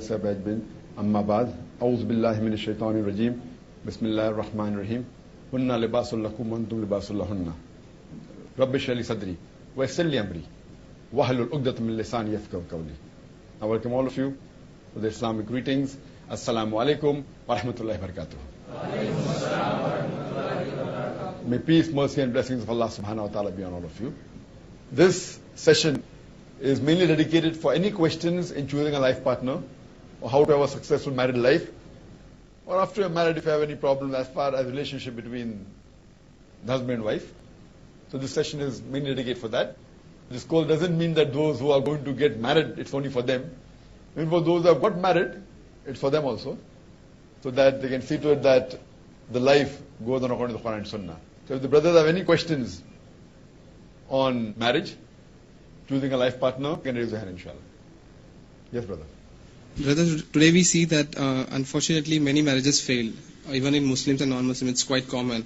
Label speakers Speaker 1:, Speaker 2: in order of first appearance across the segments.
Speaker 1: sahab ajmain. Amma ba'd. A'udhu billahi minash shaitanir rajim. Bismillahir rahmanir rahim. Hunna libasul lakum wa antum libasul lahunna. Rabbi shrah li sadri wa yassir li amri wahlul 'uqdatam min lisani yafqahu qawli. I welcome all of you to the Islamic greetings. Assalamu alaikum wa rahmatullahi wa barakatuh. May peace, mercy and blessings of Allah subhanahu wa ta'ala be on all of you. This session is mainly dedicated for any questions in choosing a life partner, or how to have a successful married life, or after you're married if you have any problems as far as relationship between the husband and wife. So this session is mainly dedicated for that. This call doesn't mean that those who are going to get married, it's only for them. Even for those who have got married, it's for them also, so that they can see to it that the life goes on according to the Quran and Sunnah. So if the brothers have any questions on marriage, choosing a life partner, you can raise your hand, inshallah. Yes, brother.
Speaker 2: Brother, today we see that unfortunately many marriages fail, even in Muslims and non-Muslims. It's quite common.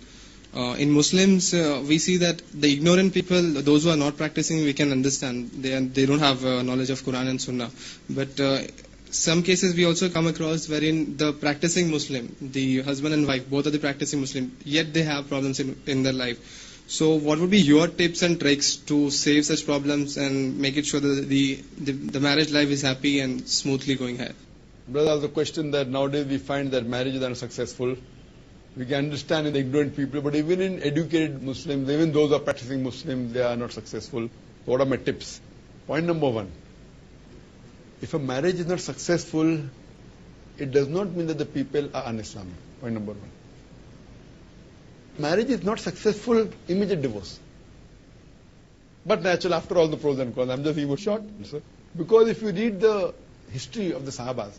Speaker 2: In Muslims, we see that the ignorant people, those who are not practicing, we can understand. They don't have knowledge of Quran and Sunnah. But some cases we also come across wherein the practicing Muslim, the husband and wife, both are the practicing Muslim, yet they have problems in their life. So what would be your tips and tricks to save such problems and make it sure that the marriage life is happy and smoothly going ahead?
Speaker 1: Brother, the question that nowadays we find that marriages are unsuccessful. We can understand in the ignorant people, but even in educated Muslims, even those who are practicing Muslims, they are not successful. So what are my tips? Point number one. If a marriage is not successful, it does not mean that the people are un-Islamic. Point number one. Marriage is not successful, immediate divorce. But natural, after all the pros and cons, I'm just giving a short answer. Because if you read the history of the Sahabas,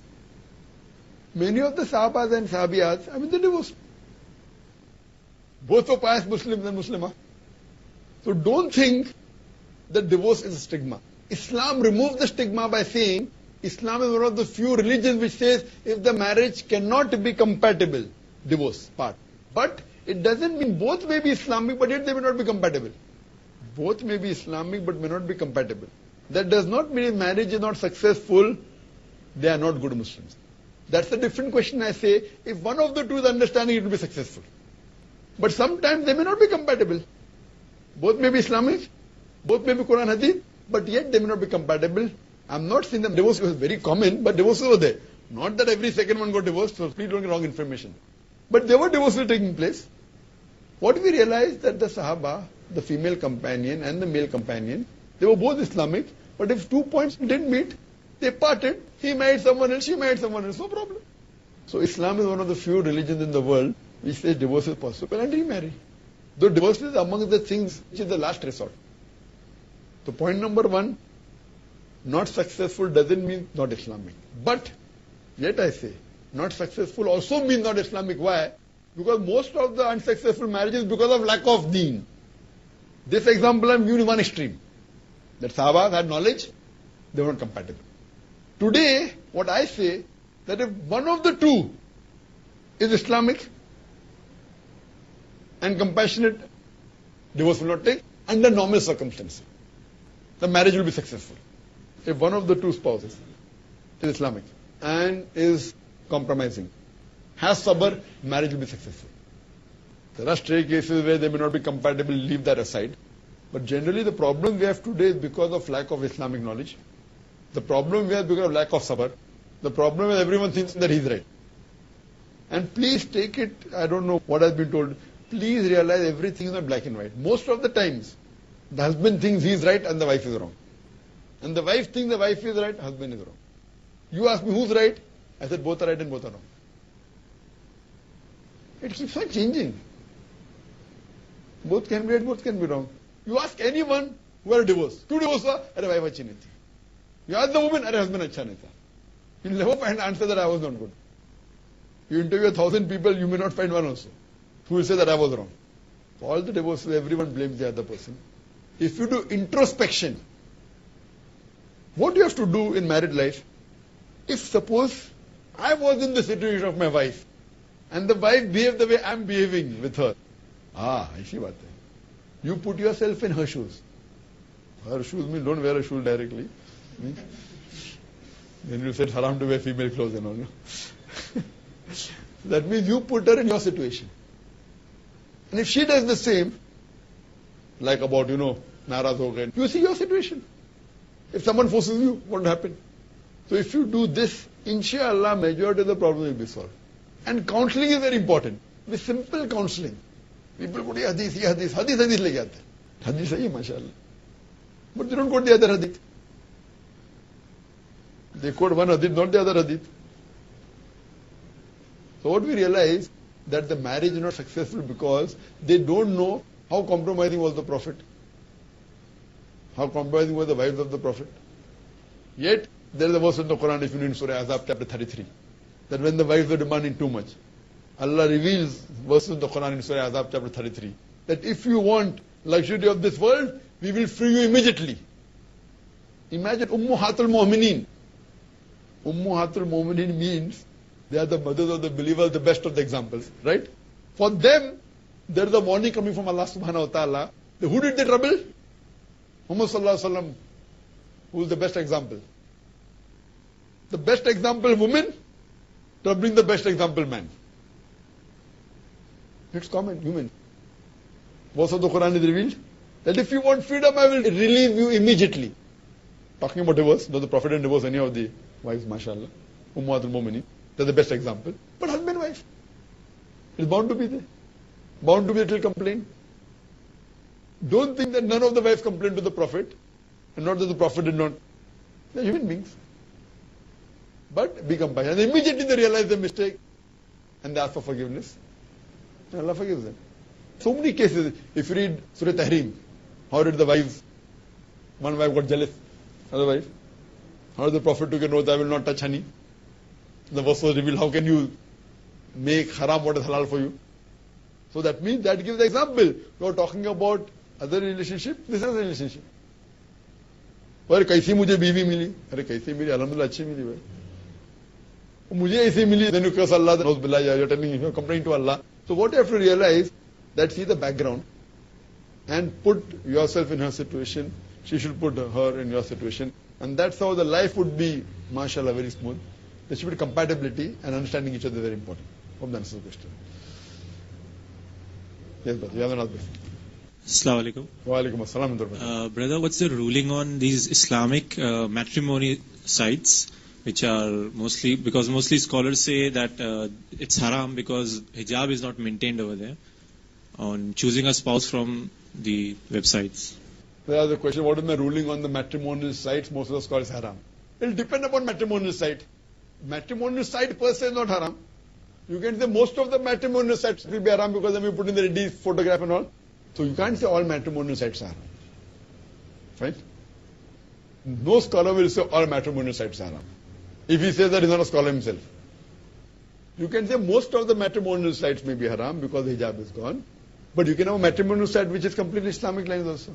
Speaker 1: many of the Sahabas and Sahabiyas, they divorced. Both were pious Muslims and Muslimah. So don't think that divorce is a stigma. Islam removed the stigma by saying, Islam is one of the few religions which says, if the marriage cannot be compatible, divorce, part. But it doesn't mean both may be Islamic, but yet they may not be compatible. Both may be Islamic, but may not be compatible. That does not mean if marriage is not successful, they are not good Muslims. That's a different question. I say, if one of the two is understanding, it will be successful. But sometimes they may not be compatible. Both may be Islamic, both may be Quran Hadith, but yet they may not be compatible. I'm not saying that divorce was very common, but divorces were there. Not that every second one got divorced, so please don't get wrong information. But there were divorces taking place. What we realized that the Sahaba, the female companion and the male companion, they were both Islamic, but if 2 points didn't meet, they parted. He married someone else, she married someone else, no problem. So Islam is one of the few religions in the world which says divorce is possible and remarry. Though divorce is among the things which is the last resort. So point number one, not successful doesn't mean not Islamic. But, yet I say, not successful also means not Islamic. Why? Because most of the unsuccessful marriages because of lack of deen. This example I'm giving one extreme. That Sahaba had knowledge, they were not compatible. Today, what I say, that if one of the two is Islamic and compassionate, divorce will not take under normal circumstances. The marriage will be successful. If one of the two spouses is Islamic and is compromising, has sabr, marriage will be successful. There are stray cases where they may not be compatible, leave that aside. But generally the problem we have today is because of lack of Islamic knowledge. The problem we have because of lack of sabr. The problem is everyone thinks that he's right. And please take it, I don't know what has been told, please realize everything is not black and white. Most of the times, the husband thinks he is right and the wife is wrong. And the wife thinks the wife is right, husband is wrong. You ask me who's right? I said both are right and both are wrong. It keeps on changing. Both can be right, both can be wrong. You ask anyone who are divorced. Two divorces, arey wife achhi nahi thi. You ask the woman, arey husband acha nahi tha. You'll never find an answer that I was not good. You interview 1,000 people, you may not find one also who will say that I was wrong. For all the divorces, everyone blames the other person. If you do introspection, what you have to do in married life, if suppose I was in the situation of my wife, and the wife behaved the way I'm behaving with her, aisi baat hai. You put yourself in her shoes. Her shoes means don't wear a shoe directly. Then you said haram to wear female clothes and all. No? That means you put her in your situation. And if she does the same, like about, naraz ho gaye, you see your situation. If someone forces you, what will happen? So if you do this, inshallah, majority of the problem will be solved. And counseling is very important. With simple counseling. People quote hadith leke aate. Hadith sahi hai, mashallah. But they don't quote the other hadith. They quote one hadith, not the other hadith. So what we realize, that the marriage is not successful because they don't know how compromising was the Prophet. How compromising were the wives of the Prophet. Yet, there is a verse in the Quran, if you know, in Surah Azab chapter 33, that when the wives were demanding too much, Allah reveals verses in the Quran in Surah Azab chapter 33, that if you want luxury of this world, we will free you immediately. Imagine Ummuhatul Mu'mineen. Ummuhatul Mu'mineen means they are the mothers of the believers, the best of the examples, right? For them, there is a warning coming from Allah subhanahu wa ta'ala. Who did the trouble? Muhammad sallallahu alaihi wasallam, who is the best example. The best example woman, troubling the best example man. It's common, human. Verse of the Quran is revealed that if you want freedom, I will relieve you immediately. Talking about divorce, though the Prophet didn't divorce any of the wives, mashallah. Ummatul Mu'minin, they're the best example. But husband, wife, it's bound to be there. Bound to be a little complaint. Don't think that none of the wives complained to the Prophet, and not that the Prophet did not. They're human beings. But be compassionate. And immediately they realize their mistake, and they ask for forgiveness. And Allah forgives them. So many cases. If you read Surah Tahrim, how did the wives, one wife got jealous, other wife? How did the Prophet took an oath, I will not touch honey? The verse was revealed, how can you make haram what is halal for you? So that means, that gives the example. You are talking about other relationship, this is a relationship. अरे कैसी मुझे बीवी मिली? अरे कैसी मिली? अल्हम्दुलिल्लाह अच्छी मिली भाई. मुझे ऐसी मिली, then you curse Allah, then you're telling him, you're complaining to Allah. So what you have to realize, that see the background and put yourself in her situation. She should put her in your situation. And that's how the life would be, mashallah, very smooth. There should be compatibility and understanding each other very important. Hope that answers the question. Yes, brother, you have another question.
Speaker 3: Assalamu alaikum.
Speaker 1: Wa alaikum assalam.
Speaker 3: Brother, what's the ruling on these Islamic matrimony sites, which are mostly, because mostly scholars say that it's haram because hijab is not maintained over there, on choosing a spouse from the websites?
Speaker 1: The question, what is the ruling on the matrimonial sites? Most of the scholars haram. It will depend upon matrimonial site. Matrimonial site per se is not haram. You can say most of the matrimonial sites will be haram because then you put in the ready photograph and all. So you can't say all matrimonial sites are haram. Right? No scholar will say all matrimonial sites are haram. If he says that, he's not a scholar himself. You can say most of the matrimonial sites may be haram because the hijab is gone. But you can have a matrimonial site which is completely Islamic lines also.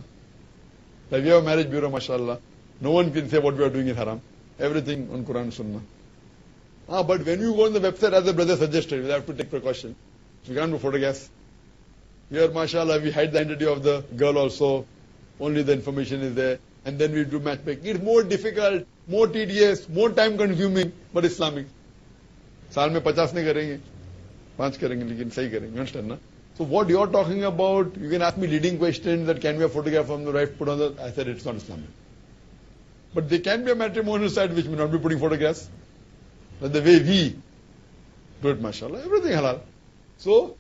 Speaker 1: Like we have a marriage bureau, mashallah. No one can say what we are doing is haram. Everything on Quran and Sunnah. But when you go on the website, as the brother suggested, we have to take precaution. We can't do photographs. Here, mashallah, we hide the identity of the girl also. Only the information is there. And then we do matchmaking. It's more difficult, more tedious, more time consuming, but Islamic. साल में 50 नहीं करेंगे, 5 करेंगे, लेकिन सही करेंगे. You understand, na? So what you're talking about, you can ask me leading questions that can be a photograph from the wife put on the, I said it's not Islamic. But there can be a matrimonial site which may not be putting photographs. But the way we do it, mashallah, everything halal. So,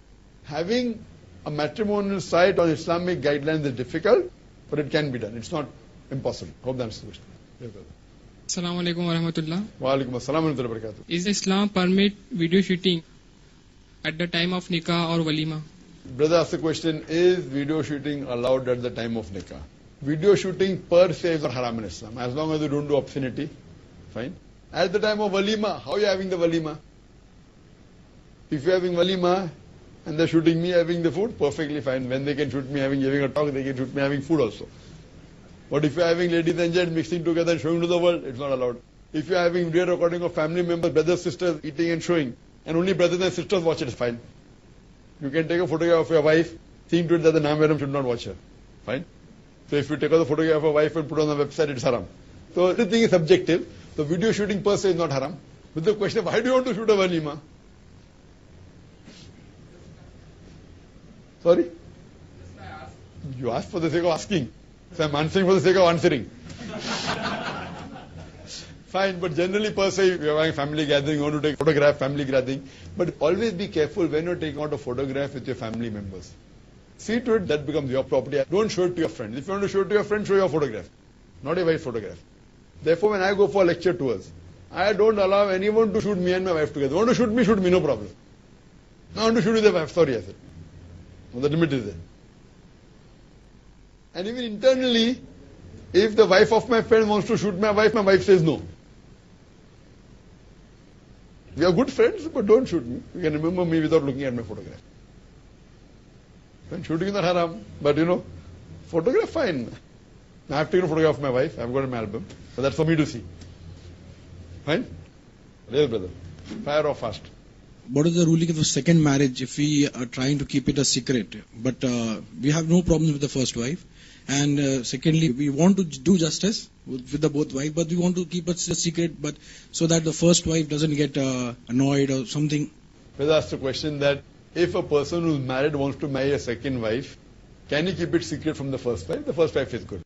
Speaker 1: having a matrimonial site on Islamic guidelines is difficult, but it can be done. It's not impossible. Hope that answers the question. Yes, brother.
Speaker 4: Assalamu alaikum wa rahmatullah.
Speaker 1: Wa alaikum assalam wa rahmatullahi wa barakatuh.
Speaker 4: Is Islam permit video shooting at the time of nikah or walima?
Speaker 1: Brother asked the question, is video shooting allowed at the time of nikah? Video shooting per se is not haram in Islam. As long as you don't do obscenity, fine. At the time of walima, how are you having the walima? If you're having walima and they're shooting me having the food, perfectly fine. When they can shoot me giving a talk, they can shoot me having food also. But if you're having ladies and gents mixing together and showing to the world, it's not allowed. If you're having video recording of family members, brothers, sisters eating and showing, and only brothers and sisters watch it, it's fine. You can take a photograph of your wife, seeing to it that the Nam should not watch her. Fine. So if you take out the photograph of a wife and put it on the website, it's haram. So everything is subjective. The video shooting per se is not haram. But the question, why do you want to shoot a walima? Sorry? You asked for the sake of asking. So I'm answering for the sake of answering. Fine, but generally per se, you're having a family gathering, you want to take a photograph, family gathering. But always be careful when you're taking out a photograph with your family members. See to it that becomes your property. Don't show it to your friends. If you want to show it to your friends, show your photograph, not your wife's photograph. Therefore, when I go for lecture tours, I don't allow anyone to shoot me and my wife together. Want to shoot me, no problem. I want to shoot with the wife, sorry, I said. Well, the limit is there. And even internally, if the wife of my friend wants to shoot my wife says no. We are good friends, but don't shoot me. You can remember me without looking at my photograph. When shooting is not haram, but photograph fine. I have taken a photograph of my wife, I've got it in my album, but that's for me to see. Fine? Yes, brother. Fire or fast?
Speaker 5: What is the ruling of the second marriage if we are trying to keep it a secret? But we have no problems with the first wife. And secondly, we want to do justice with the both wives, but we want to keep it a secret, but so that the first wife doesn't get annoyed or something.
Speaker 1: Brother asked a question that if a person who's married wants to marry a second wife, can he keep it secret from the first wife? The first wife is good.